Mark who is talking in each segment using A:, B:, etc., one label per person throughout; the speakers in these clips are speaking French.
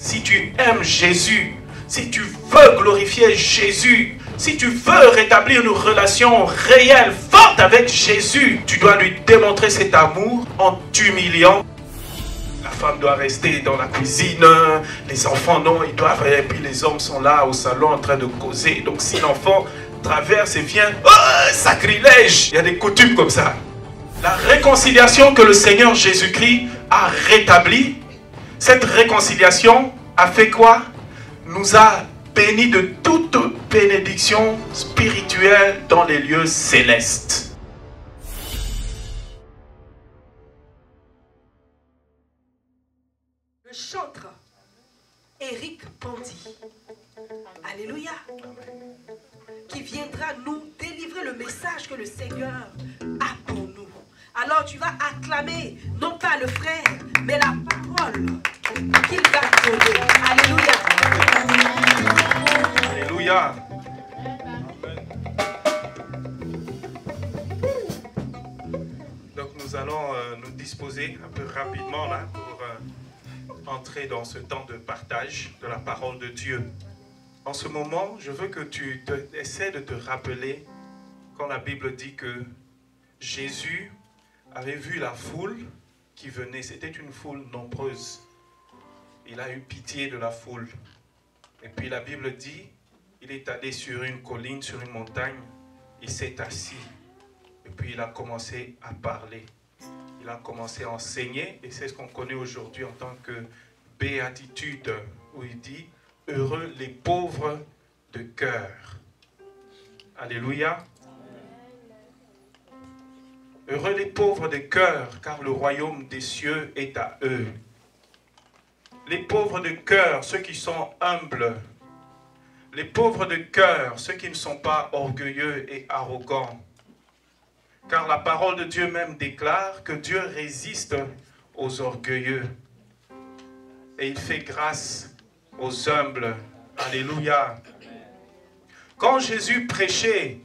A: si tu aimes Jésus, si tu veux glorifier Jésus, si tu veux rétablir une relation réelle, forte avec Jésus, tu dois lui démontrer cet amour en t'humiliant. La femme doit rester dans la cuisine, les enfants non, ils doivent, et puis les hommes sont là au salon en train de causer. Donc si l'enfant traverse et vient, oh, sacrilège, il y a des coutumes comme ça. La réconciliation que le Seigneur Jésus-Christ a rétablie, cette réconciliation a fait quoi? Nous a bénis de toute bénédiction spirituelle dans les lieux célestes.
B: Le chantre Éric Ponty, alléluia, qui viendra nous délivrer le message que le Seigneur a pour nous. Alors tu vas acclamer, non pas le frère, mais la parole qu'il va te donner. Alléluia.
A: Alléluia. Donc nous allons nous disposer un peu rapidement là pour entrer dans ce temps de partage de la parole de Dieu. En ce moment, je veux que tu essaies de te rappeler quand la Bible dit que Jésus avait vu la foule qui venait. C'était une foule nombreuse. Il a eu pitié de la foule. Et puis la Bible dit, il est allé sur une colline, sur une montagne, il s'est assis. Et puis il a commencé à parler. Il a commencé à enseigner, et c'est ce qu'on connaît aujourd'hui en tant que béatitude, où il dit, heureux les pauvres de cœur. Alléluia. Heureux les pauvres de cœur, car le royaume des cieux est à eux. Les pauvres de cœur, ceux qui sont humbles. Les pauvres de cœur, ceux qui ne sont pas orgueilleux et arrogants. Car la parole de Dieu même déclare que Dieu résiste aux orgueilleux. Et il fait grâce aux humbles. Alléluia. Quand Jésus prêchait,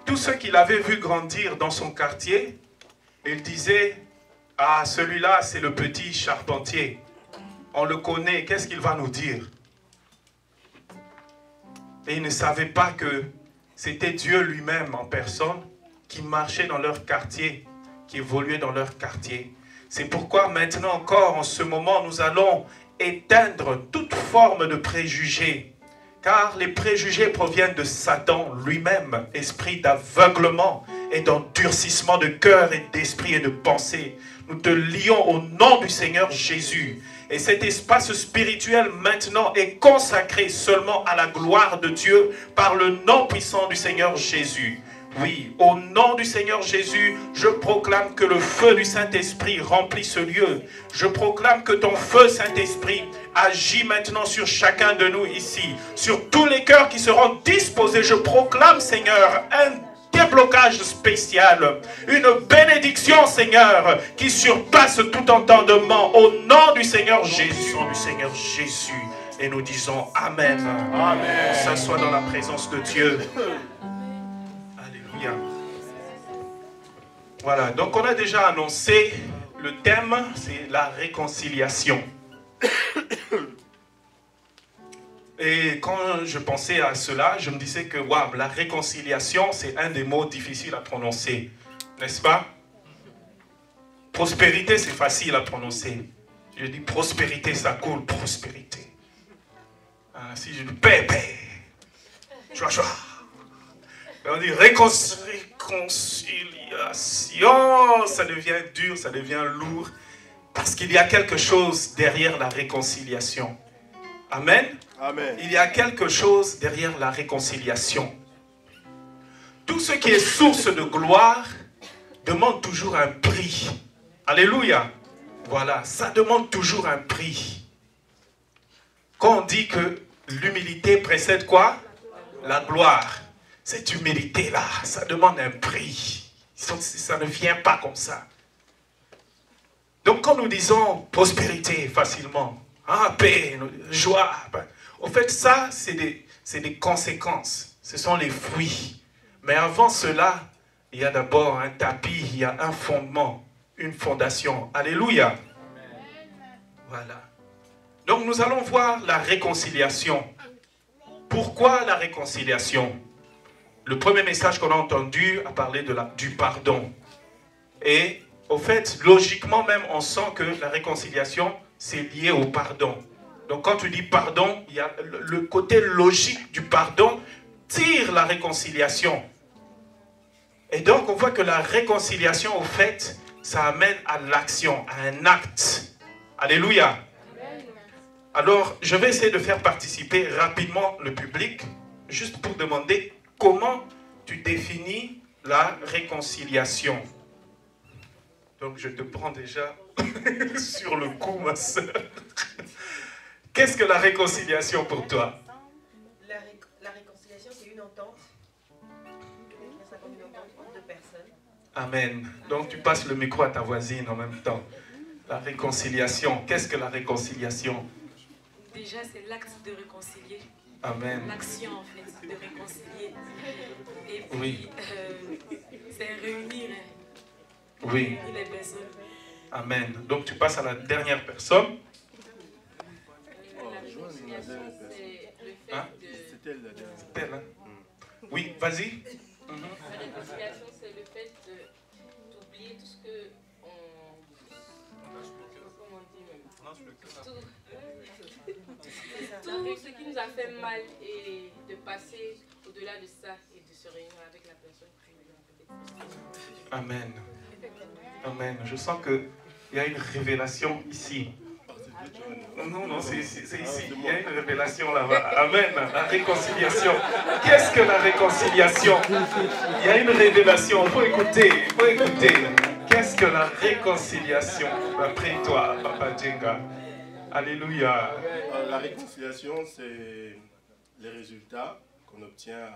A: tous ceux qu'il avait vu grandir dans son quartier, il disait, ah, celui-là, c'est le petit charpentier. On le connaît, qu'est-ce qu'il va nous dire? Et ils ne savaient pas que c'était Dieu lui-même en personne qui marchait dans leur quartier, qui évoluait dans leur quartier. C'est pourquoi maintenant encore, en ce moment, nous allons éteindre toute forme de préjugés. Car les préjugés proviennent de Satan lui-même, esprit d'aveuglement et d'endurcissement de cœur et d'esprit et de pensée. Nous te lions au nom du Seigneur Jésus. Et cet espace spirituel maintenant est consacré seulement à la gloire de Dieu par le nom puissant du Seigneur Jésus. Oui, au nom du Seigneur Jésus, je proclame que le feu du Saint-Esprit remplit ce lieu. Je proclame que ton feu, Saint-Esprit, agit maintenant sur chacun de nous ici, sur tous les cœurs qui seront disposés. Je proclame, Seigneur, un déblocage spécial, une bénédiction, Seigneur, qui surpasse tout entendement, au nom du Seigneur Jésus, Et nous disons Amen. Amen. On s'assoit dans la présence de Dieu. Alléluia. Voilà, donc on a déjà annoncé le thème, c'est la réconciliation. Et quand je pensais à cela, je me disais que wow, la réconciliation, c'est un des mots difficiles à prononcer, n'est-ce pas? Prospérité, c'est facile à prononcer. Je dis prospérité, ça coule, prospérité. Si je dis paix, paix, joie, joie. On dit réconciliation, ça devient dur, ça devient lourd, parce qu'il y a quelque chose derrière la réconciliation. Amen. Amen. Il y a quelque chose derrière la réconciliation. Tout ce qui est source de gloire demande toujours un prix. Alléluia. Voilà, ça demande toujours un prix. Quand on dit que l'humilité précède quoi? La gloire. Cette humilité-là, ça demande un prix. Ça ne vient pas comme ça. Donc quand nous disons prospérité facilement, paix, joie, en fait ça c'est des conséquences, ce sont les fruits. Mais avant cela, il y a d'abord un tapis, il y a un fondement, une fondation. Alléluia. Voilà. Donc nous allons voir la réconciliation. Pourquoi la réconciliation? Le premier message qu'on a entendu a parlé du pardon. Et au fait, logiquement même, on sent que la réconciliation, c'est lié au pardon. Donc quand tu dis pardon, il y a le côté logique du pardon tire la réconciliation. Et donc on voit que la réconciliation, au fait, ça amène à l'action, à un acte. Alléluia. Alors, je vais essayer de faire participer rapidement le public, juste pour demander comment tu définis la réconciliation. Donc, je te prends déjà sur le coup, ma soeur. Qu'est-ce que la réconciliation pour toi?
B: La réconciliation, c'est une entente. Ça comme une entente entre deux personnes.
A: Amen. Donc, tu passes le micro à ta voisine en même temps. La réconciliation. Qu'est-ce que la réconciliation?
C: Déjà, c'est l'acte de réconcilier.
A: Amen.
C: L'action, en fait, de réconcilier. Et puis,
A: Oui.
C: C'est réunir.
A: Oui.
C: Réunir les personnes.
A: Amen. Donc, tu passes à la dernière personne.
D: La réconciliation, c'est le fait
A: Hein?
D: de...
A: C'est elle, hein? Oui, vas-y.
D: La réconciliation, c'est le fait d'oublier tout ce que on... Comment on dit même? Tout ce qui nous a fait mal et de passer au-delà de ça et de se réunir avec la personne qui
A: Amen. Amen. Je sens qu'il y a une révélation ici. Non, c'est ici. Il y a une révélation là-bas. Amen. La réconciliation. Qu'est-ce que la réconciliation? Il y a une révélation. Il faut écouter. Qu'est-ce que la réconciliation? Après toi, Papa Djenga. Alléluia.
E: La réconciliation, c'est les résultats qu'on obtient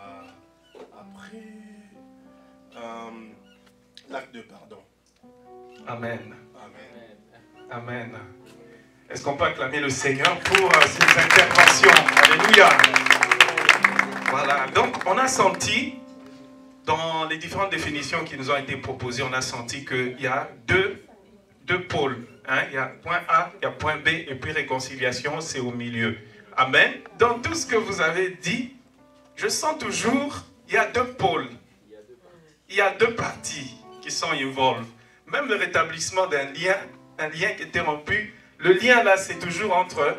E: après l'acte de pardon.
A: Amen.
E: Amen.
A: Amen. Est-ce qu'on peut acclamer le Seigneur pour ses interventions? Alléluia. Voilà. Donc, on a senti, dans les différentes définitions qui nous ont été proposées, on a senti qu'il y a deux pôles. Hein? Il y a point A, il y a point B, et puis réconciliation, c'est au milieu. Amen. Dans tout ce que vous avez dit, je sens toujours, il y a deux pôles. Il y a deux parties qui sont involvées. Même le rétablissement d'un lien, un lien qui était rompu, le lien là, c'est toujours entre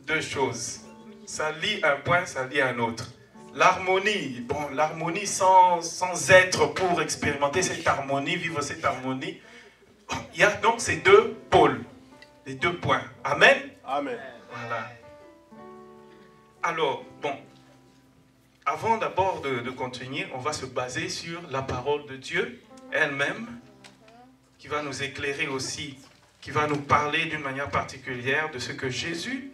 A: deux choses. Ça lie un point, ça lie un autre. L'harmonie, bon, l'harmonie sans être pour expérimenter cette harmonie, vivre cette harmonie, il y a donc ces deux pôles, les deux points. Amen.
E: Amen.
A: Voilà. Alors, bon, avant d'abord de continuer, on va se baser sur la parole de Dieu elle-même, qui va nous éclairer aussi, qui va nous parler d'une manière particulière de ce que Jésus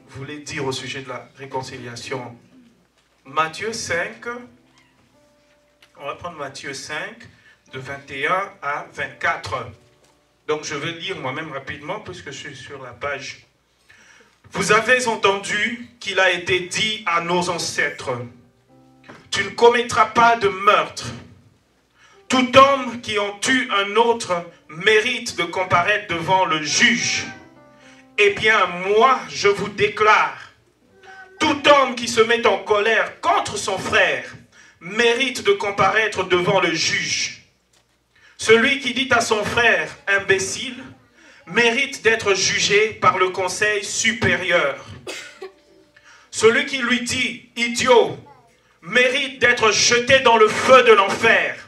A: voulait dire au sujet de la réconciliation. Matthieu 5, on va prendre Matthieu 5, de 21 à 24. Donc je vais lire moi-même rapidement, puisque je suis sur la page. Vous avez entendu qu'il a été dit à nos ancêtres, tu ne commettras pas de meurtre. Tout homme qui en tue un autre mérite de comparaître devant le juge. Eh bien, moi, je vous déclare, tout homme qui se met en colère contre son frère mérite de comparaître devant le juge. Celui qui dit à son frère « imbécile » mérite d'être jugé par le conseil supérieur. Celui qui lui dit « idiot » mérite d'être jeté dans le feu de l'enfer.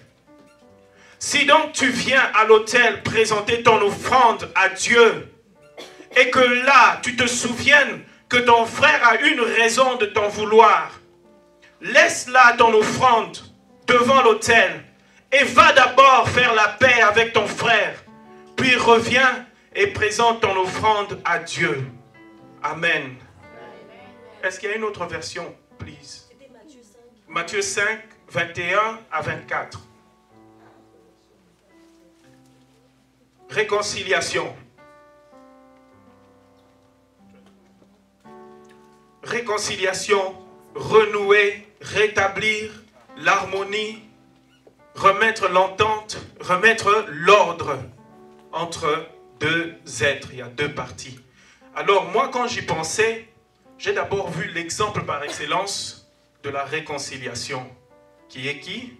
A: Si donc tu viens à l'autel présenter ton offrande à Dieu et que là tu te souviennes que ton frère a une raison de t'en vouloir, laisse là ton offrande devant l'autel et va d'abord faire la paix avec ton frère, puis reviens et présente ton offrande à Dieu. Amen. Est-ce qu'il y a une autre version, please? Matthieu 5, 21 à 24. Réconciliation. Réconciliation, renouer, rétablir l'harmonie, remettre l'entente, remettre l'ordre entre deux êtres. Il y a deux parties. Alors moi, quand j'y pensais, j'ai d'abord vu l'exemple par excellence de la réconciliation. Qui est qui?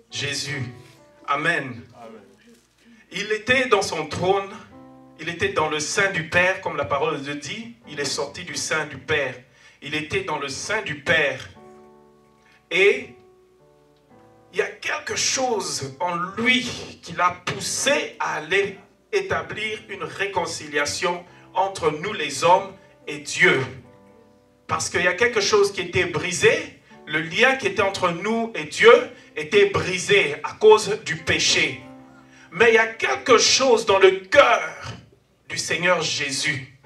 A: Jésus. Amen.
E: Amen.
A: Il était dans son trône, il était dans le sein du Père, comme la parole de Dieu dit. Il est sorti du sein du Père. Il était dans le sein du Père. Et il y a quelque chose en lui qui l'a poussé à aller établir une réconciliation entre nous les hommes et Dieu. Parce qu'il y a quelque chose qui était brisé, le lien qui était entre nous et Dieu était brisé à cause du péché. Mais il y a quelque chose dans le cœur du Seigneur Jésus.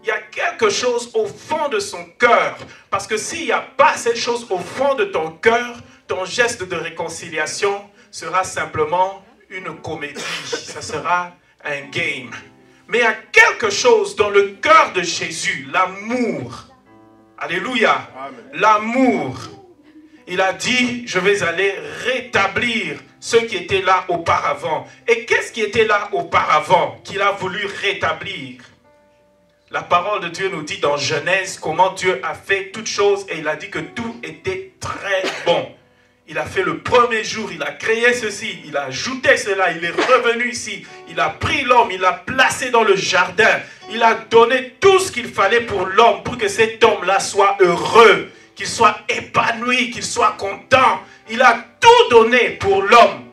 A: Il y a quelque chose au fond de son cœur. Parce que s'il n'y a pas cette chose au fond de ton cœur, ton geste de réconciliation sera simplement une comédie. Ça sera un game. Mais il y a quelque chose dans le cœur de Jésus, l'amour. Alléluia. L'amour. Il a dit, je vais aller rétablir ceux qui étaient là auparavant. Et qu'est-ce qui était là auparavant qu'il a voulu rétablir? La parole de Dieu nous dit dans Genèse comment Dieu a fait toutes choses et il a dit que tout était très bon. Il a fait le premier jour, il a créé ceci, il a ajouté cela, il est revenu ici, il a pris l'homme, il l'a placé dans le jardin, il a donné tout ce qu'il fallait pour l'homme, pour que cet homme-là soit heureux, qu'il soit épanoui, qu'il soit content. Il a tout donné pour l'homme.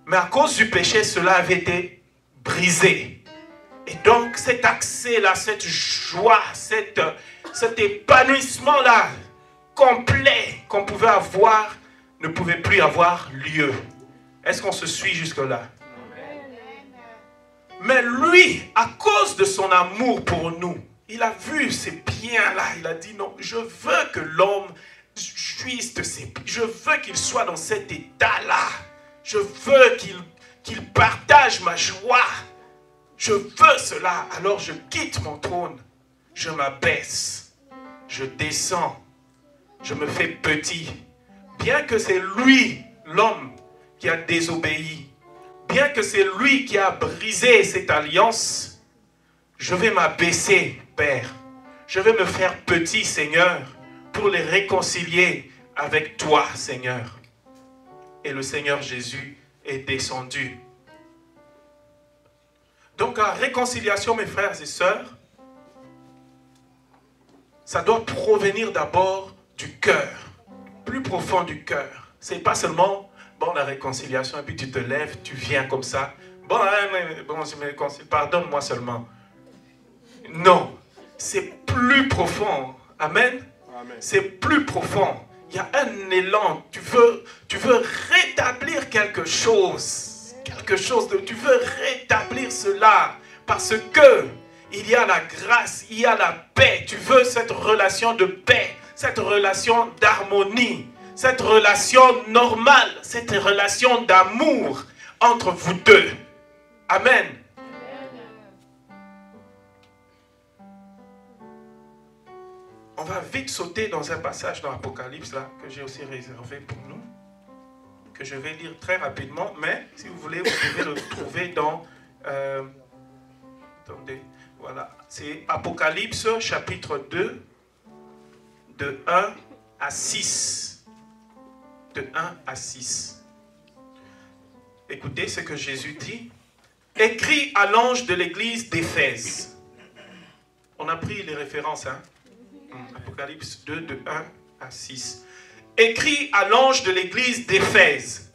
A: Mais à cause du péché, cela avait été brisé. Et donc cet accès-là, cette joie, cet épanouissement-là, complet qu'on pouvait avoir, ne pouvait plus avoir lieu. Est-ce qu'on se suit jusque-là? Mais lui, à cause de son amour pour nous, il a vu ces biens-là, il a dit non, je veux que l'homme jouisse de ces biens, je veux qu'il soit dans cet état-là, je veux qu'il partage ma joie, je veux cela, alors je quitte mon trône, je m'abaisse, je descends, je me fais petit. Bien que c'est lui, l'homme, qui a désobéi, bien que c'est lui qui a brisé cette alliance, je vais m'abaisser, Père. Je vais me faire petit, Seigneur, pour les réconcilier avec toi, Seigneur. Et le Seigneur Jésus est descendu. Donc la réconciliation, mes frères et sœurs, ça doit provenir d'abord du cœur, plus profond du cœur. C'est pas seulement, bon, la réconciliation, et puis tu te lèves, tu viens comme ça. Bon, je me réconcilie, pardonne-moi seulement. Non, c'est plus profond. Amen. C'est plus profond. Il y a un élan. Tu veux rétablir quelque chose. Tu veux rétablir cela. Parce que il y a la grâce, il y a la paix. Tu veux cette relation de paix, cette relation d'harmonie, cette relation normale, cette relation d'amour entre vous deux. Amen. On va vite sauter dans un passage dans l'Apocalypse là, que j'ai aussi réservé pour nous, que je vais lire très rapidement, mais si vous voulez, vous pouvez le trouver dans... attendez, voilà. C'est Apocalypse chapitre 2, de 1 à 6. De 1 à 6. Écoutez ce que Jésus dit. Écrit à l'ange de l'église d'Éphèse. On a pris les références, hein? Apocalypse 2, de 1 à 6. Écrit à l'ange de l'église d'Éphèse.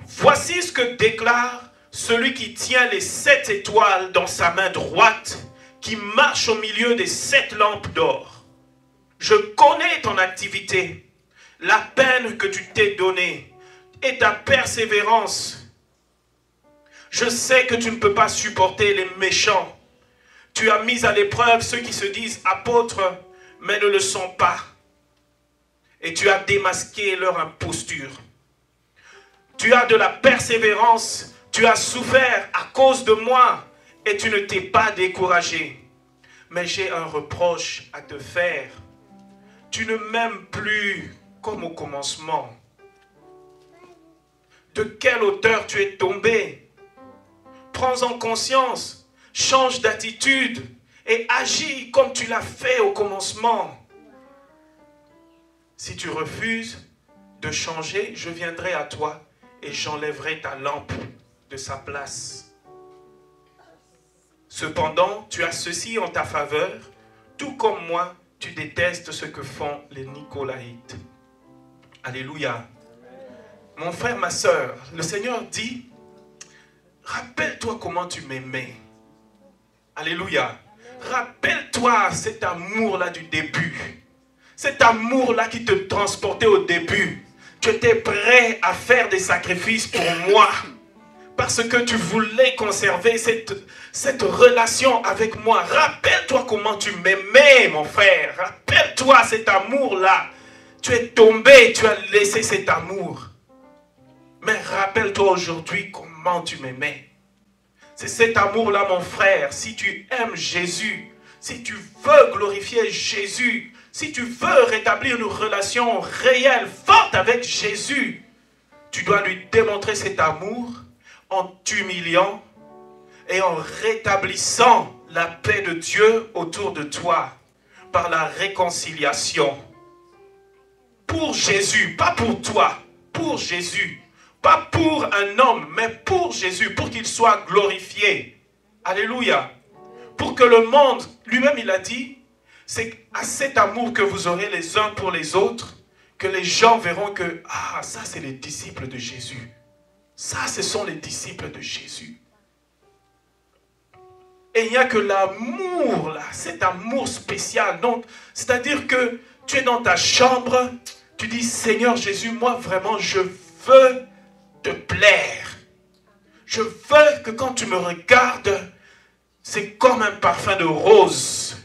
A: Voici ce que déclare celui qui tient les 7 étoiles dans sa main droite, qui marche au milieu des 7 lampes d'or. Je connais ton activité, la peine que tu t'es donnée et ta persévérance. Je sais que tu ne peux pas supporter les méchants. Tu as mis à l'épreuve ceux qui se disent apôtres, mais ne le sont pas. Et tu as démasqué leur imposture. Tu as de la persévérance, tu as souffert à cause de moi et tu ne t'es pas découragé. Mais j'ai un reproche à te faire. Tu ne m'aimes plus comme au commencement. De quelle hauteur tu es tombé? Prends-en conscience, change d'attitude et agis comme tu l'as fait au commencement. Si tu refuses de changer, je viendrai à toi et j'enlèverai ta lampe de sa place. Cependant, tu as ceci en ta faveur, tout comme moi, tu détestes ce que font les Nicolaïtes. Alléluia. Mon frère, ma soeur, le Seigneur dit, rappelle-toi comment tu m'aimais. Alléluia. Rappelle-toi cet amour-là du début. Cet amour-là qui te transportait au début. Tu étais prêt à faire des sacrifices pour moi. Parce que tu voulais conserver cette relation avec moi. Rappelle-toi comment tu m'aimais, mon frère. Rappelle-toi cet amour-là. Tu es tombé, tu as laissé cet amour. Mais rappelle-toi aujourd'hui comment tu m'aimais. C'est cet amour-là, mon frère. Si tu aimes Jésus, si tu veux glorifier Jésus, si tu veux rétablir une relation réelle, forte avec Jésus, tu dois lui démontrer cet amour en t'humiliant et en rétablissant la paix de Dieu autour de toi par la réconciliation. Pour Jésus, pas pour toi, pour Jésus. Pas pour un homme, mais pour Jésus, pour qu'il soit glorifié. Alléluia. Pour que le monde, lui-même il a dit, c'est à cet amour que vous aurez les uns pour les autres, que les gens verront que, ah, ça c'est les disciples de Jésus. Ça, ce sont les disciples de Jésus. Et il n'y a que l'amour là, cet amour spécial. Donc, c'est-à-dire que tu es dans ta chambre, tu dis, Seigneur Jésus, moi vraiment, je veux te plaire. Je veux que quand tu me regardes, c'est comme un parfum de rose.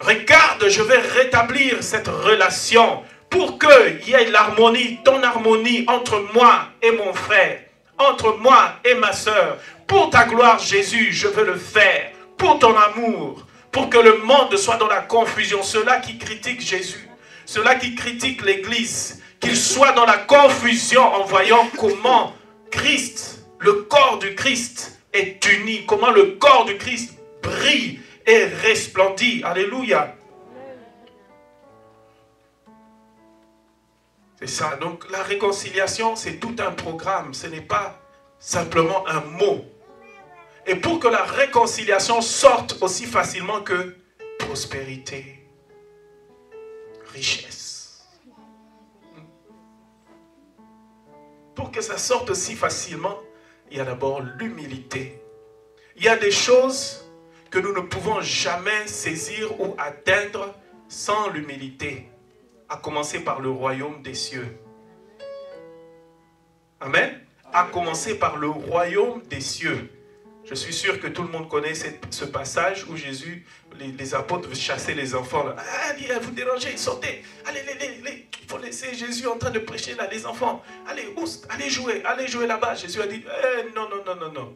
A: Regarde, je vais rétablir cette relation pour qu'il y ait l'harmonie, ton harmonie entre moi et mon frère, entre moi et ma soeur. Pour ta gloire, Jésus, je veux le faire. Pour ton amour, pour que le monde soit dans la confusion. Ceux-là qui critiquent Jésus, ceux-là qui critiquent l'Église, qu'ils soient dans la confusion en voyant comment Christ, le corps du Christ est uni, comment le corps du Christ brille et resplendit. Alléluia. C'est ça. Donc la réconciliation, c'est tout un programme. Ce n'est pas simplement un mot. Et pour que la réconciliation sorte aussi facilement que prospérité, richesse. Pour que ça sorte aussi facilement, il y a d'abord l'humilité. Il y a des choses que nous ne pouvons jamais saisir ou atteindre sans l'humilité. À commencer par le royaume des cieux. Amen. À commencer par le royaume des cieux. Je suis sûr que tout le monde connaît ce passage où Jésus, les apôtres chassaient les enfants. Là. Allez, vous dérangez, sortez. Allez, il faut laisser Jésus en train de prêcher là, les enfants. Allez, allez jouer là-bas. Jésus a dit, non.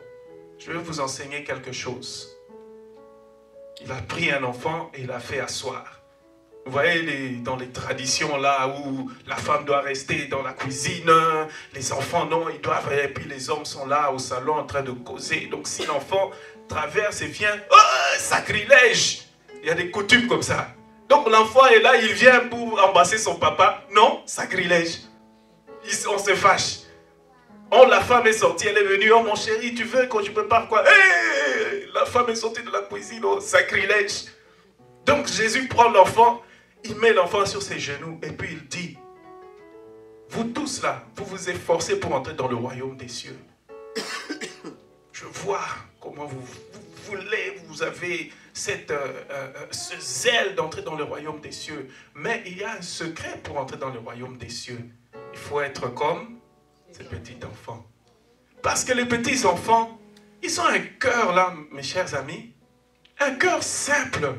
A: Je vais vous enseigner quelque chose. Il a pris un enfant et il l'a fait asseoir. Vous voyez dans les traditions là où la femme doit rester dans la cuisine, les enfants non, ils doivent, et puis les hommes sont là au salon en train de causer. Donc si l'enfant traverse et vient, oh, sacrilège! Il y a des coutumes comme ça. Donc l'enfant est là, il vient pour embrasser son papa. Non, sacrilège. On se fâche. Oh, la femme est sortie, elle est venue. Oh mon chéri, tu veux que je prépare quoi? Hey, la femme est sortie de la cuisine, oh, sacrilège. Donc Jésus prend l'enfant. Il met l'enfant sur ses genoux et puis il dit, vous tous là, vous vous efforcez pour entrer dans le royaume des cieux. Je vois comment vous avez ce zèle d'entrer dans le royaume des cieux. Mais il y a un secret pour entrer dans le royaume des cieux. Il faut être comme ces petits enfants. Parce que les petits enfants, ils ont un cœur là, mes chers amis, un cœur simple.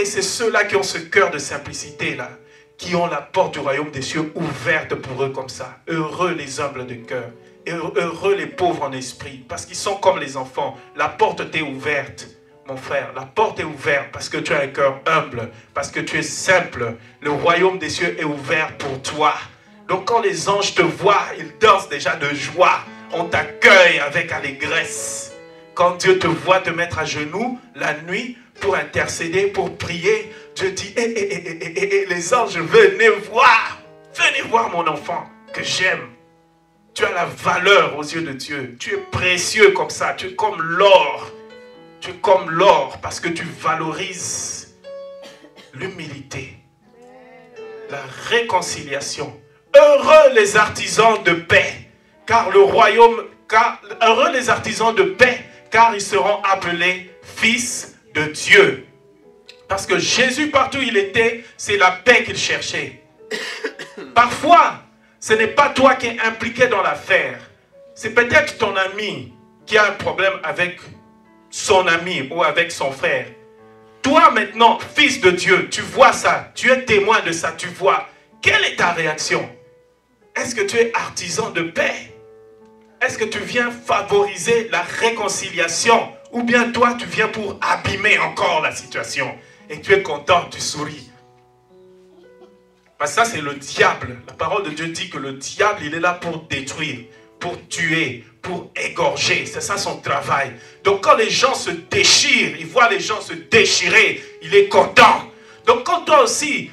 A: Et c'est ceux-là qui ont ce cœur de simplicité-là, qui ont la porte du royaume des cieux ouverte pour eux comme ça. Heureux les humbles de cœur, heureux les pauvres en esprit, parce qu'ils sont comme les enfants. La porte t'est ouverte, mon frère. La porte est ouverte parce que tu as un cœur humble, parce que tu es simple. Le royaume des cieux est ouvert pour toi. Donc quand les anges te voient, ils dansent déjà de joie. On t'accueille avec allégresse. Quand Dieu te voit te mettre à genoux la nuit, pour intercéder, pour prier, Dieu dit, les anges, venez voir mon enfant que j'aime. Tu as la valeur aux yeux de Dieu. Tu es précieux comme ça. Tu es comme l'or. Tu es comme l'or parce que tu valorises l'humilité, la réconciliation. Heureux les artisans de paix, heureux les artisans de paix, car ils seront appelés fils de Dieu. Parce que Jésus, partout où il était, c'est la paix qu'il cherchait. Parfois, ce n'est pas toi qui es impliqué dans l'affaire. C'est peut-être ton ami qui a un problème avec son ami ou avec son frère. Toi maintenant, fils de Dieu, tu vois ça, tu es témoin de ça, tu vois. Quelle est ta réaction? Est-ce que tu es artisan de paix? Est-ce que tu viens favoriser la réconciliation? Ou bien toi, tu viens pour abîmer encore la situation? Et tu es content, tu souris. Parce que ça, c'est le diable. La parole de Dieu dit que le diable, il est là pour détruire, pour tuer, pour égorger. C'est ça son travail. Donc quand les gens se déchirent, il voit les gens se déchirer, il est content. Donc quand toi aussi,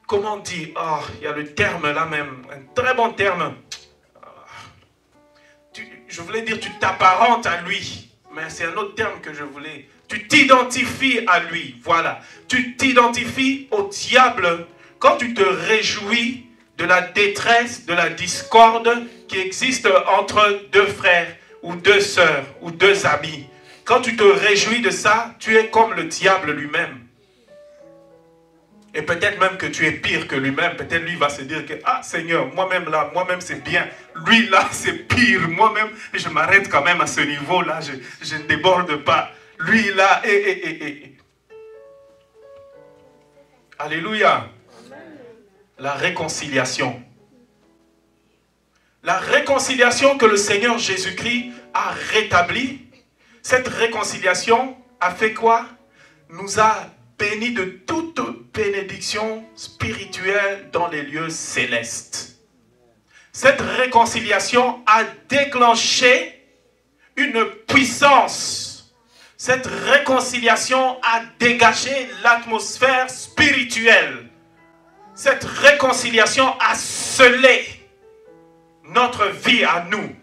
A: comment on dit, oh, il y a le terme là même, un très bon terme. Je voulais dire, tu t'apparentes à lui. Mais c'est un autre terme que je voulais. Tu t'identifies à lui. Voilà. Tu t'identifies au diable quand tu te réjouis de la détresse, de la discorde qui existe entre deux frères ou deux sœurs ou deux amis. Quand tu te réjouis de ça, tu es comme le diable lui-même. Et peut-être même que tu es pire que lui-même. Peut-être lui va se dire que, ah Seigneur, moi-même là, moi-même c'est bien. Lui là, c'est pire. Moi-même, je m'arrête quand même à ce niveau-là. Je ne déborde pas. Lui là, Alléluia. La réconciliation. La réconciliation que le Seigneur Jésus-Christ a rétablie. Cette réconciliation a fait quoi? Nous a bénis de toute bénédiction spirituelle dans les lieux célestes. Cette réconciliation a déclenché une puissance. Cette réconciliation a dégagé l'atmosphère spirituelle. Cette réconciliation a scellé notre vie à nous.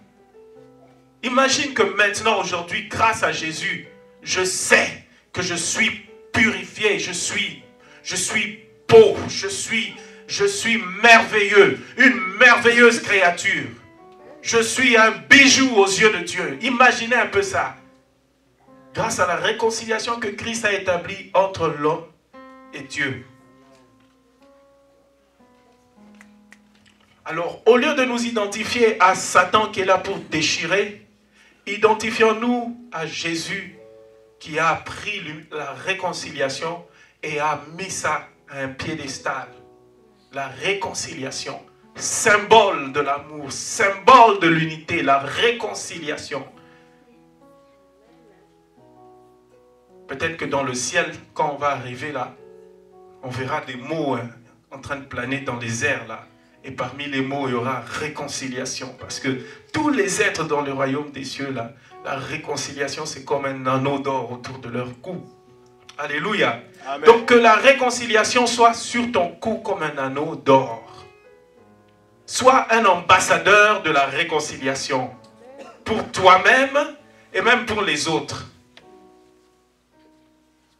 A: Imagine que maintenant, aujourd'hui, grâce à Jésus, je sais que je suis purifié, je suis beau, je suis merveilleux, une merveilleuse créature. Je suis un bijou aux yeux de Dieu. Imaginez un peu ça. Grâce à la réconciliation que Christ a établie entre l'homme et Dieu. Alors, au lieu de nous identifier à Satan qui est là pour déchirer, identifions-nous à Jésus qui a pris la réconciliation et a mis ça à un piédestal. La réconciliation, symbole de l'amour, symbole de l'unité, la réconciliation. Peut-être que dans le ciel, quand on va arriver là, on verra des mots en train de planer dans les airs là. Et parmi les mots, il y aura réconciliation. Parce que tous les êtres dans le royaume des cieux là, la réconciliation, c'est comme un anneau d'or autour de leur cou. Alléluia. Amen. Donc que la réconciliation soit sur ton cou comme un anneau d'or. Sois un ambassadeur de la réconciliation. Pour toi-même et même pour les autres.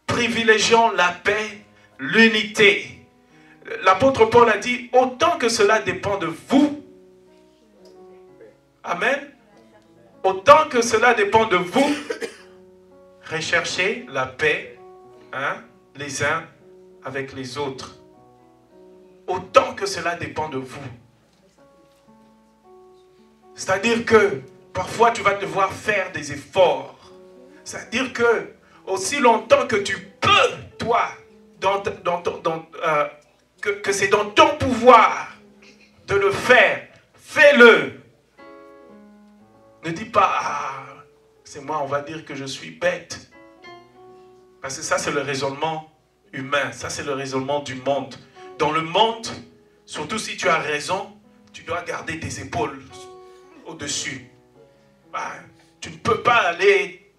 A: Privilégions la paix, l'unité. L'apôtre Paul a dit, autant que cela dépend de vous. Amen. Autant que cela dépend de vous, recherchez la paix, les uns avec les autres. Autant que cela dépend de vous. C'est-à-dire que parfois tu vas devoir faire des efforts. C'est-à-dire que aussi longtemps que tu peux, toi, que c'est dans ton pouvoir de le faire, fais-le. Ne dis pas, ah, c'est moi, on va dire que je suis bête. Parce que ça, c'est le raisonnement humain. Ça, c'est le raisonnement du monde. Dans le monde, surtout si tu as raison, tu dois garder tes épaules au-dessus. Tu ne peux pas aller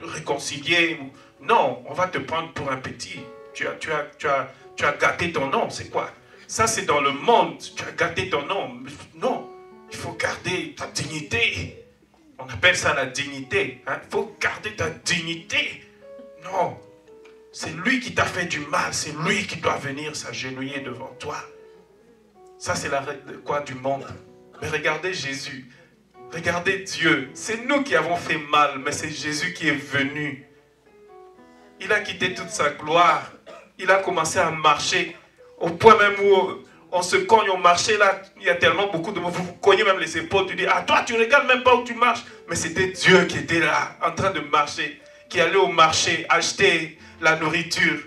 A: réconcilier. Non, on va te prendre pour un petit. Tu as gâté ton nom, c'est quoi? Ça, c'est dans le monde. Tu as gâté ton nom. Non, il faut garder ta dignité. On appelle ça la dignité. Hein? Il faut garder ta dignité. Non, c'est lui qui t'a fait du mal. C'est lui qui doit venir s'agenouiller devant toi. Ça, c'est la règle quoi du monde. Mais regardez Jésus. Regardez Dieu. C'est nous qui avons fait mal, mais c'est Jésus qui est venu. Il a quitté toute sa gloire. Il a commencé à marcher. Au point même où on se cogne au marché, là, il y a tellement beaucoup de... Vous cognez même les épaules, tu dis, ah toi, tu regardes même pas où tu marches. Mais c'était Dieu qui était là, en train de marcher, qui allait au marché acheter la nourriture.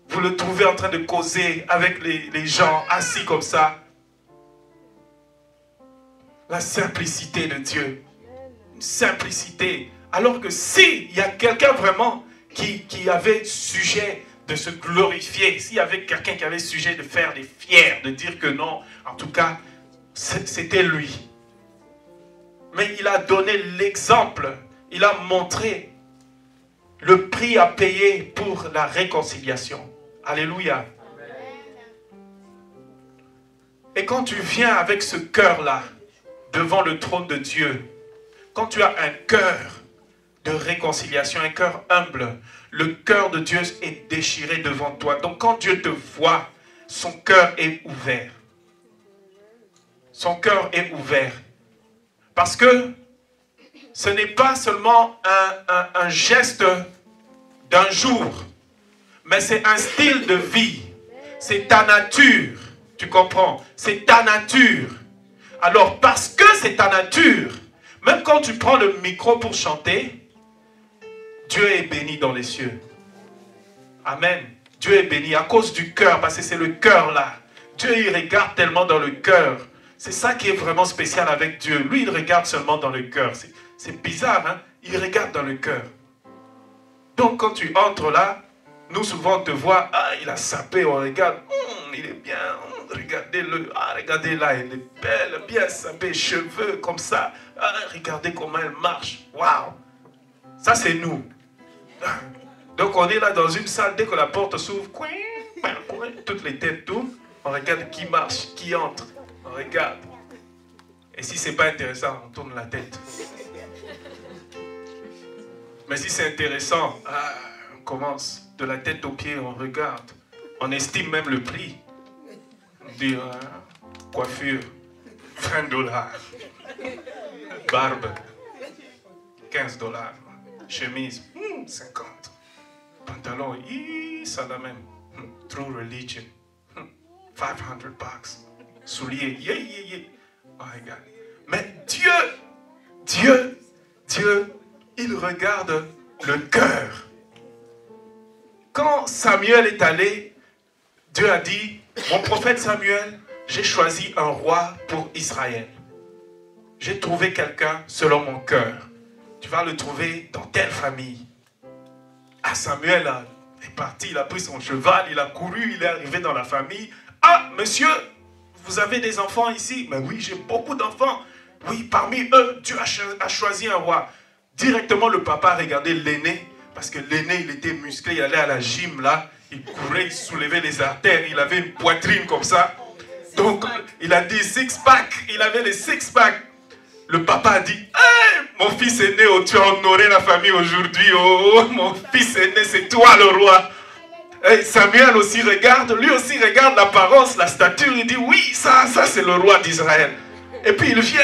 A: Vous le trouvez en train de causer avec les gens assis comme ça. La simplicité de Dieu. Une simplicité. Alors que si il y a quelqu'un vraiment qui avait sujet de se glorifier, s'il y avait quelqu'un qui avait sujet de faire des fiers, de dire que non, en tout cas, c'était lui. Mais il a donné l'exemple, il a montré le prix à payer pour la réconciliation. Alléluia. Et quand tu viens avec ce cœur-là, devant le trône de Dieu, quand tu as un cœur de réconciliation, un cœur humble, le cœur de Dieu est déchiré devant toi. Donc quand Dieu te voit, son cœur est ouvert. Son cœur est ouvert. Parce que ce n'est pas seulement un geste d'un jour, mais c'est un style de vie. C'est ta nature. Tu comprends? C'est ta nature. Alors parce que c'est ta nature, même quand tu prends le micro pour chanter, Dieu est béni dans les cieux. Amen. Dieu est béni à cause du cœur, parce que c'est le cœur là. Dieu, il regarde tellement dans le cœur. C'est ça qui est vraiment spécial avec Dieu. Lui, il regarde seulement dans le cœur. C'est bizarre, hein? Il regarde dans le cœur. Donc, quand tu entres là, nous souvent on te voit, ah, il a sapé, on regarde, il est bien, regardez-le, ah, regardez là, elle est belle, bien sapé, cheveux comme ça, ah, regardez comment elle marche, waouh. Ça, c'est nous. Donc, on est là dans une salle, dès que la porte s'ouvre, toutes les têtes tournent, on regarde qui marche, qui entre, on regarde. Et si c'est pas intéressant, on tourne la tête. Mais si c'est intéressant, on commence de la tête aux pieds, on regarde. On estime même le prix. On dit, coiffure, $20. Barbe, $15. Chemise, 50. Pantalon, ça la même. True religion, $500. Souliers, oh my God. Mais Dieu, il regarde le cœur. Quand Samuel est allé, Dieu a dit, mon prophète Samuel, j'ai choisi un roi pour Israël. J'ai trouvé quelqu'un selon mon cœur. Tu vas le trouver dans telle famille. Ah, Samuel est parti, il a pris son cheval, il a couru, il est arrivé dans la famille. Ah, monsieur, vous avez des enfants ici? Mais oui, j'ai beaucoup d'enfants. Oui, parmi eux, Dieu a choisi un roi. Directement, le papa a regardé l'aîné, parce que l'aîné, il était musclé, il allait à la gym là, il courait, il soulevait les artères, il avait une poitrine comme ça. Donc, il a dit six-pack, il avait les six-pack. Le papa a dit, hey, mon fils aîné, oh, tu as honoré la famille aujourd'hui, oh, mon fils aîné, c'est toi le roi. Et Samuel aussi regarde, lui aussi regarde l'apparence, la stature, il dit, oui, ça c'est le roi d'Israël. Et puis il vient,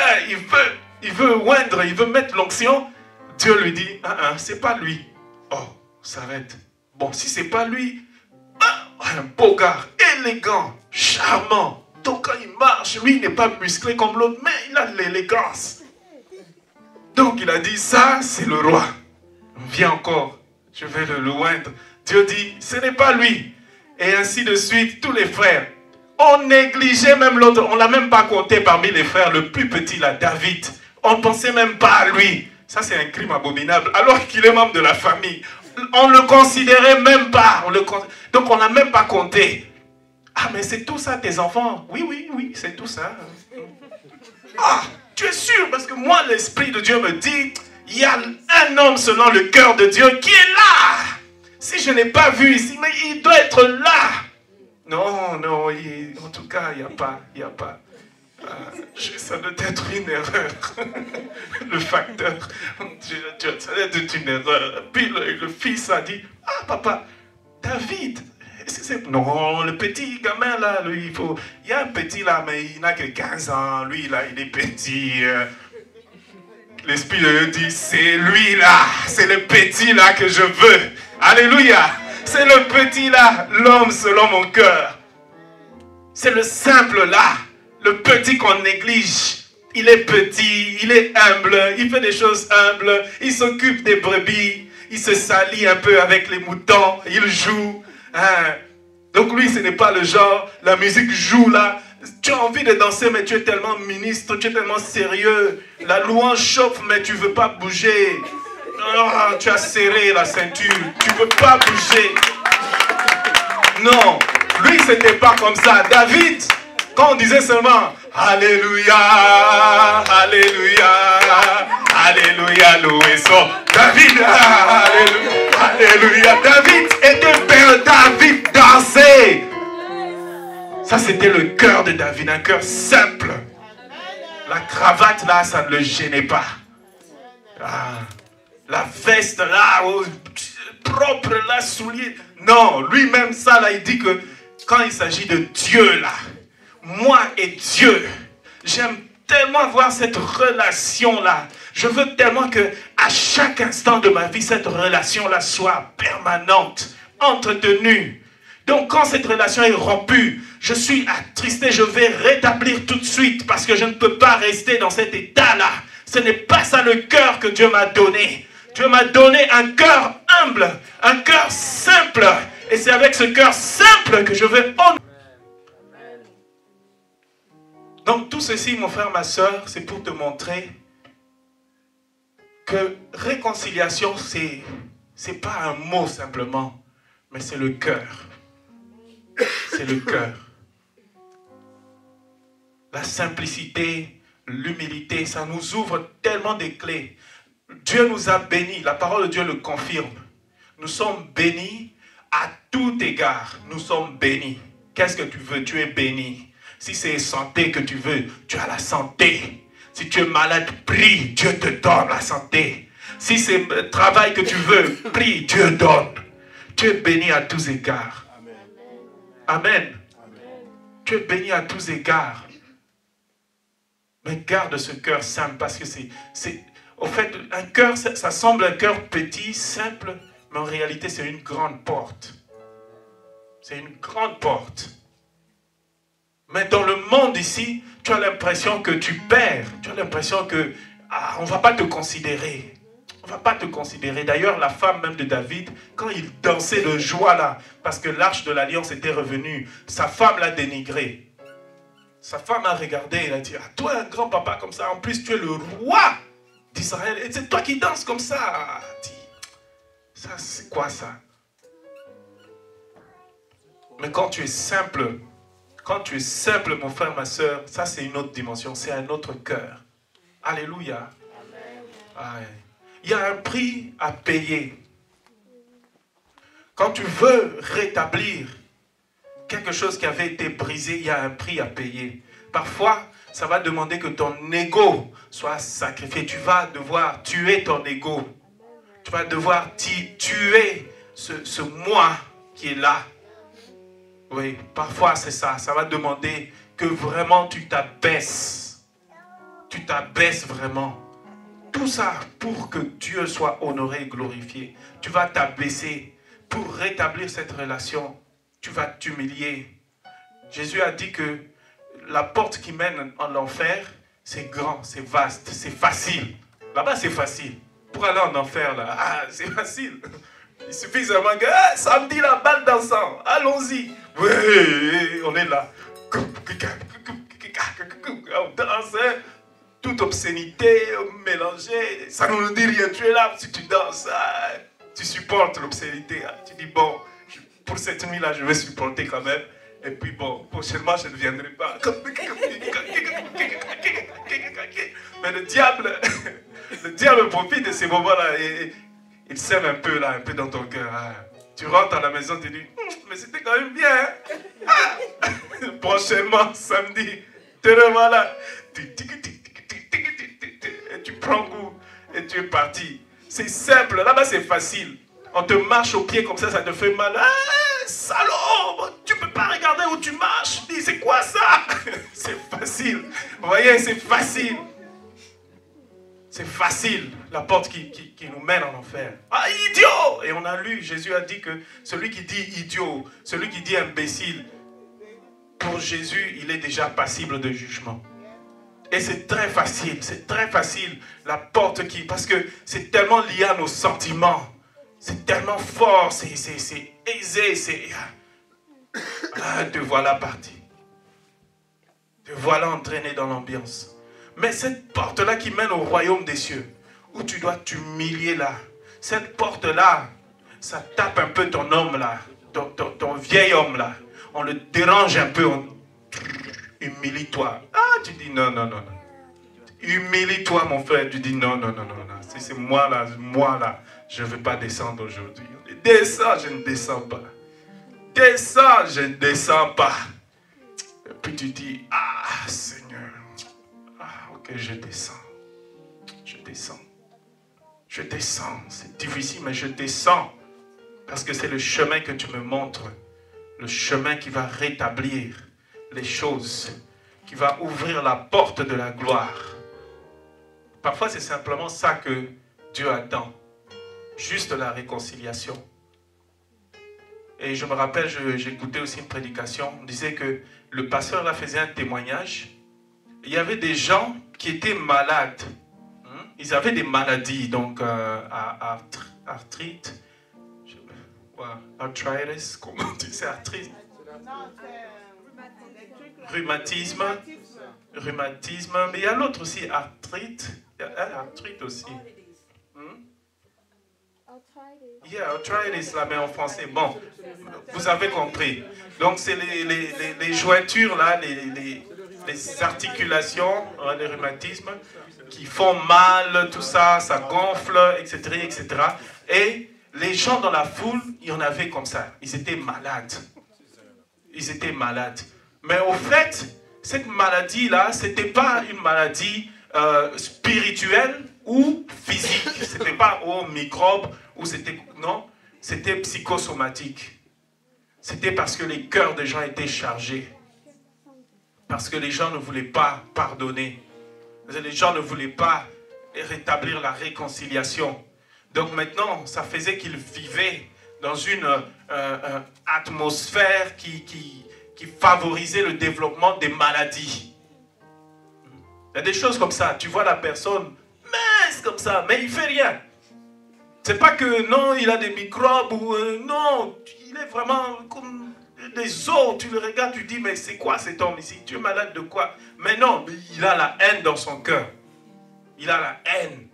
A: il veut oindre, il veut mettre l'onction. Dieu lui dit, c'est pas lui. Oh, s'arrête. Bon, si c'est pas lui, un beau gars, élégant, charmant. Donc quand il marche, lui il n'est pas musclé comme l'autre, mais il a de l'élégance. Donc il a dit, ça c'est le roi. Viens encore, je vais le oindre. Dieu dit, ce n'est pas lui. Et ainsi de suite, tous les frères. On négligeait même l'autre, on ne l'a même pas compté parmi les frères, le plus petit là, David. On ne pensait même pas à lui. Ça c'est un crime abominable, alors qu'il est membre de la famille. On ne le considérait même pas. Donc on n'a même pas compté. Ah, mais c'est tout ça, tes enfants? Oui, c'est tout ça. Ah, tu es sûr? Parce que moi, l'Esprit de Dieu me dit, Il y a un homme selon le cœur de Dieu qui est là. Si je n'ai pas vu ici, mais il doit être là. Non, non, en tout cas, il n'y a pas. Ça doit être une erreur. Le facteur, ça doit être une erreur. Puis le fils a dit, ah papa, David, non, le petit gamin là, lui, il y a un petit là, mais il n'a que 15 ans, lui là, il est petit. L'Esprit de Dieu dit, c'est lui là, c'est le petit là que je veux. Alléluia, c'est le petit là, l'homme selon mon cœur. C'est le simple là, le petit qu'on néglige. Il est petit, il est humble, il fait des choses humbles, il s'occupe des brebis, il se salit un peu avec les moutons, il joue. Hein. Donc lui, ce n'est pas le genre, la musique joue là, tu as envie de danser, mais tu es tellement ministre, tu es tellement sérieux. La louange chauffe, mais tu ne veux pas bouger. Oh, tu as serré la ceinture, tu ne veux pas bouger. Non, lui, ce n'était pas comme ça. David, quand on disait seulement Alléluia, Alléluia, Alléluia, loué soit David, Alléluia, Alléluia. David était père, David dansait. Ça, c'était le cœur de David, un cœur simple. La cravate, là, ça ne le gênait pas. Ah, la veste, là, propre, là, soulier. Non, lui-même, ça, là, il dit que quand il s'agit de Dieu, là, moi et Dieu, j'aime tellement avoir cette relation-là. Je veux tellement que à chaque instant de ma vie, cette relation-là soit permanente, entretenue. Donc, quand cette relation est rompue, je suis attristé, je vais rétablir tout de suite parce que je ne peux pas rester dans cet état-là. Ce n'est pas ça le cœur que Dieu m'a donné. Dieu m'a donné un cœur humble, un cœur simple. Et c'est avec ce cœur simple que je vais honorer. Donc tout ceci, mon frère, ma soeur, c'est pour te montrer que réconciliation, c'est pas un mot simplement, mais c'est le cœur. C'est le cœur. La simplicité, l'humilité, ça nous ouvre tellement des clés. Dieu nous a bénis, la parole de Dieu le confirme. Nous sommes bénis à tout égard. Nous sommes bénis. Qu'est-ce que tu veux? Tu es béni. Si c'est santé que tu veux, tu as la santé. Si tu es malade, prie, Dieu te donne la santé. Si c'est le travail que tu veux, prie, Dieu donne. Tu es béni à tous égards. Amen. Tu es béni à tous égards. Mais garde ce cœur simple parce que au fait, un cœur, ça semble un cœur petit, simple, mais en réalité, c'est une grande porte. C'est une grande porte. Mais dans le monde ici, tu as l'impression que tu perds. Tu as l'impression que on ne va pas te considérer. On ne va pas te considérer. D'ailleurs, la femme même de David, quand il dansait de joie là, parce que l'arche de l'alliance était revenue, sa femme l'a dénigré. Sa femme a regardé, elle a dit, ah, toi un grand papa comme ça, en plus tu es le roi d'Israël, et c'est toi qui danses comme ça. Dit, ça c'est quoi ça? Mais quand tu es simple, mon frère, ma soeur, ça c'est une autre dimension, c'est un autre cœur. Alléluia. Amen. Il y a un prix à payer. Quand tu veux rétablir quelque chose qui avait été brisé, il y a un prix à payer. Parfois, ça va demander que ton ego soit sacrifié. Tu vas devoir tuer ton ego. Tu vas devoir tuer ce moi qui est là. Oui, parfois c'est ça. Ça va demander que vraiment tu t'abaisses. Tu t'abaisses vraiment. Tout ça pour que Dieu soit honoré et glorifié. Tu vas t'abaisser pour rétablir cette relation. Tu vas t'humilier. Jésus a dit que la porte qui mène en enfer, c'est grand, c'est vaste, c'est facile. Là-bas, c'est facile. Pour aller en enfer, là, c'est facile. Il suffit seulement que, samedi, la balle dansant, allons-y. Oui, on est là. On danse, toute obscénité mélangée. Ça ne nous dit rien. Tu es là, si tu danses, tu supportes l'obscénité. Tu dis, bon, pour cette nuit-là, je vais supporter quand même. Et puis bon, prochainement, je ne viendrai pas. Mais le diable profite de ces moments-là et il sème un peu là, un peu dans ton cœur. Ah. Tu rentres à la maison, tu dis, mais c'était quand même bien. Hein? Ah. Prochainement, samedi, te revoilà. Et tu prends goût et tu es parti. C'est simple, là-bas c'est facile. On te marche au pied comme ça te fait mal. Ah, salaud, tu peux pas regarder où tu marches. Dis, c'est quoi ça? C'est facile. Vous voyez, c'est facile. C'est facile, la porte qui nous mène en enfer. Ah, idiot! Et on a lu, Jésus a dit que celui qui dit idiot, celui qui dit imbécile, pour Jésus, il est déjà passible de jugement. Et c'est très facile, la porte qui... Parce que c'est tellement lié à nos sentiments. C'est tellement fort, c'est aisé, c'est... Ah, te voilà parti. Te voilà entraîné dans l'ambiance. Mais cette porte-là qui mène au royaume des cieux, où tu dois t'humilier là, cette porte-là, ça tape un peu ton homme là, ton vieil homme là. On le dérange un peu, humilie-toi. Ah, tu dis non. Humilie-toi mon frère, tu dis non. C'est moi là, je ne veux pas descendre aujourd'hui. Descends, je ne descends pas. Descends, je ne descends pas. Et puis tu dis, ah Seigneur. Ok, je descends. C'est difficile, mais je descends. Parce que c'est le chemin que tu me montres. Le chemin qui va rétablir les choses. Qui va ouvrir la porte de la gloire. Parfois, c'est simplement ça que Dieu attend. Juste la réconciliation. Et je me rappelle, j'écoutais aussi une prédication. On disait que le pasteur là faisait un témoignage. Il y avait des gens qui étaient malades. Ils avaient des maladies, donc arthrite, arthritis, comment on dit, c'est arthrite? Rhumatisme, mais il y a l'autre aussi, arthrite. Il y a arthrite aussi. Arthritis, là, mais en français. Bon, vous avez compris. Donc, c'est les jointures, là, les articulations, les rhumatismes, qui font mal, tout ça, ça gonfle, etc. Et les gens dans la foule, il y en avait comme ça. Ils étaient malades. Mais au fait, cette maladie-là, ce n'était pas une maladie spirituelle ou physique. Ce n'était pas au microbe, ou c'était... Non, c'était psychosomatique. C'était parce que les cœurs des gens étaient chargés. Parce que les gens ne voulaient pas pardonner. Les gens ne voulaient pas rétablir la réconciliation. Donc maintenant, ça faisait qu'ils vivaient dans une atmosphère qui favorisait le développement des maladies. Il y a des choses comme ça. Tu vois la personne mince comme ça, mais il ne fait rien. C'est pas que non, il a des microbes ou non, il est vraiment comme des os. Tu le regardes, tu dis, mais c'est quoi cet homme ici? Tu es malade de quoi? Mais non, il a la haine dans son cœur. Il a la haine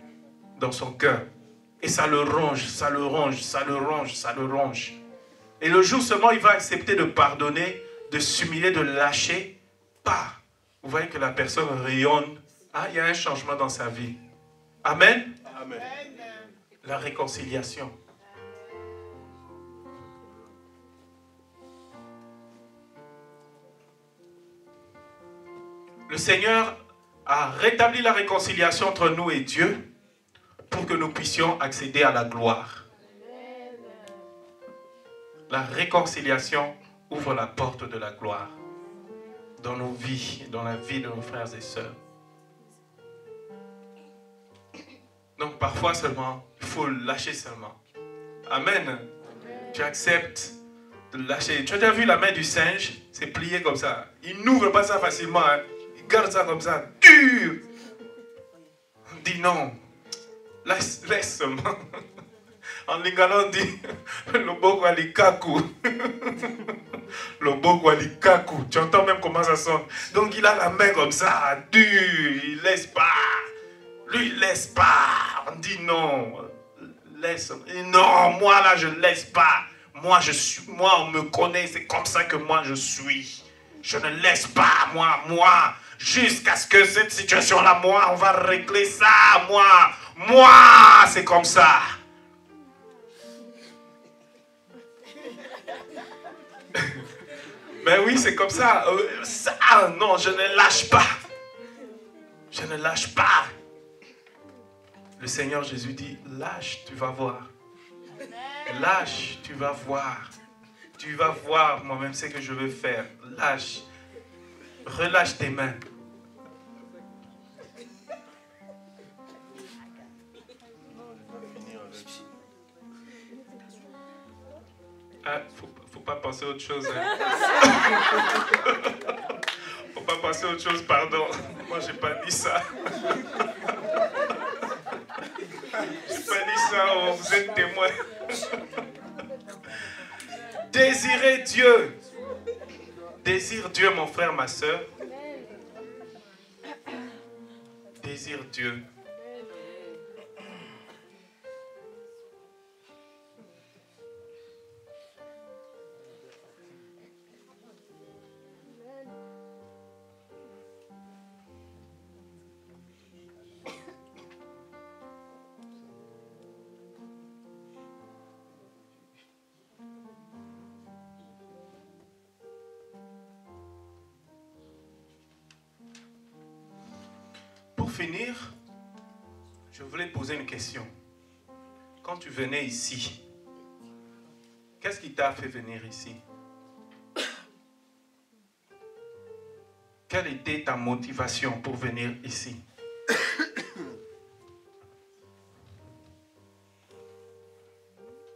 A: dans son cœur. Et ça le ronge, ça le ronge, ça le ronge, ça le ronge. Et le jour seulement, il va accepter de pardonner, de s'humilier, de lâcher. Pas. Vous voyez que la personne rayonne. Ah, il y a un changement dans sa vie. Amen.
E: Amen.
A: La réconciliation. Le Seigneur a rétabli la réconciliation entre nous et Dieu pour que nous puissions accéder à la gloire. La réconciliation ouvre la porte de la gloire dans nos vies, dans la vie de nos frères et sœurs. Donc parfois seulement, il faut lâcher seulement. Amen. Amen. Tu acceptes de lâcher. Tu as déjà vu la main du singe? C'est plié comme ça. Il n'ouvre pas ça facilement. Hein. Il garde ça comme ça, dur. On dit non. Laisse seulement. En lingala on dit Loboko alikaku. Loboko alikaku. Tu entends même comment ça sonne. Donc il a la main comme ça, dur. Il laisse pas. Lui, il laisse pas. On dit non. Laisse. Non, moi là, je laisse pas. Moi, on me connaît. C'est comme ça que moi, je suis. Je ne laisse pas, moi. Jusqu'à ce que cette situation-là, moi, on va régler ça. Moi, c'est comme ça. Ben oui, c'est comme ça. Non, je ne lâche pas. Je ne lâche pas. Le Seigneur Jésus dit, lâche, tu vas voir. Lâche, tu vas voir. Tu vas voir moi-même ce que je veux faire. Lâche. Relâche tes mains. Ah, faut pas penser à autre chose. Hein. Faut pas penser à autre chose, pardon. Moi, j'ai pas dit ça. J'ai pas dit ça, vous êtes témoins. Désirez Dieu. Désire Dieu, mon frère, ma soeur. Désire Dieu. Pour finir, je voulais poser une question. Quand tu venais ici, qu'est-ce qui t'a fait venir ici? Quelle était ta motivation pour venir ici?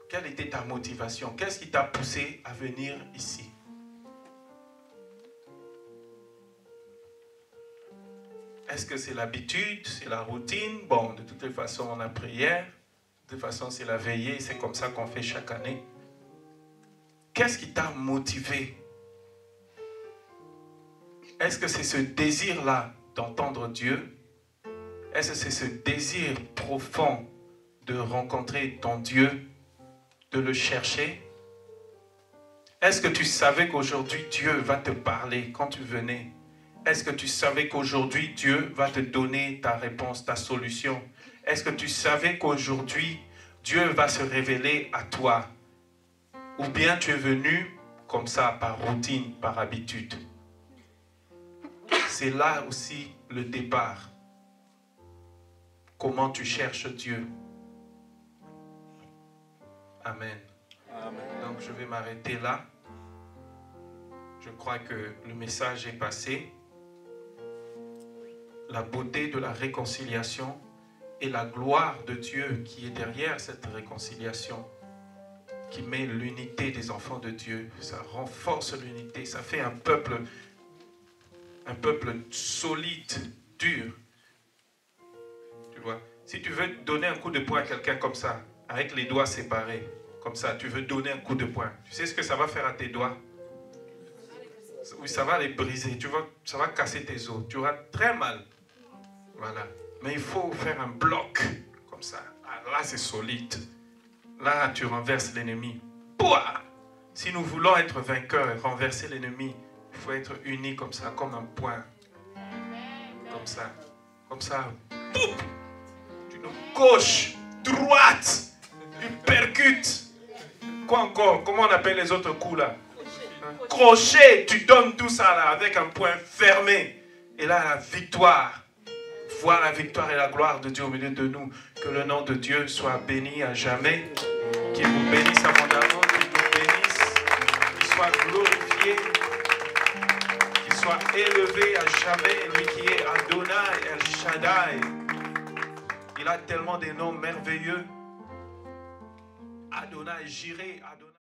A: Quelle était ta motivation? Qu'est-ce qui t'a poussé à venir ici? Est-ce que c'est l'habitude, c'est la routine? Bon, de toutes les façons, on a prière. De toute façon, c'est la veillée. C'est comme ça qu'on fait chaque année. Qu'est-ce qui t'a motivé? Est-ce que c'est ce désir-là d'entendre Dieu? Est-ce que c'est ce désir profond de rencontrer ton Dieu, de le chercher? Est-ce que tu savais qu'aujourd'hui, Dieu va te parler quand tu venais? Est-ce que tu savais qu'aujourd'hui, Dieu va te donner ta réponse, ta solution? Est-ce que tu savais qu'aujourd'hui, Dieu va se révéler à toi? Ou bien tu es venu comme ça, par routine, par habitude? C'est là aussi le départ. Comment tu cherches Dieu? Amen. Amen. Donc je vais m'arrêter là. Je crois que le message est passé. La beauté de la réconciliation et la gloire de Dieu qui est derrière cette réconciliation, qui met l'unité des enfants de Dieu. Ça renforce l'unité, ça fait un peuple solide, dur. Tu vois, si tu veux donner un coup de poing à quelqu'un comme ça, avec les doigts séparés, comme ça, tu veux donner un coup de poing, tu sais ce que ça va faire à tes doigts? Oui, ça va les briser, ça va casser tes os, tu auras très mal. Voilà. Mais il faut faire un bloc comme ça. Ah, là, c'est solide. Là, tu renverses l'ennemi. Pouah! Si nous voulons être vainqueurs et renverser l'ennemi, il faut être unis comme ça, comme un point. Comme ça. Comme ça. Poup! D'une gauche, droite, tu percutes. Quoi encore? Comment on appelle les autres coups là? Un crochet, tu donnes tout ça là avec un point fermé. Et là, la victoire. Voir la victoire et la gloire de Dieu au milieu de nous. Que le nom de Dieu soit béni à jamais. Qu'il vous bénisse abondamment, qu'il vous bénisse, qu'il soit glorifié, qu'il soit élevé à jamais. Lui qui est Adonai, El Shaddai. Il a tellement des noms merveilleux. Adonai, Jireh, Adonai.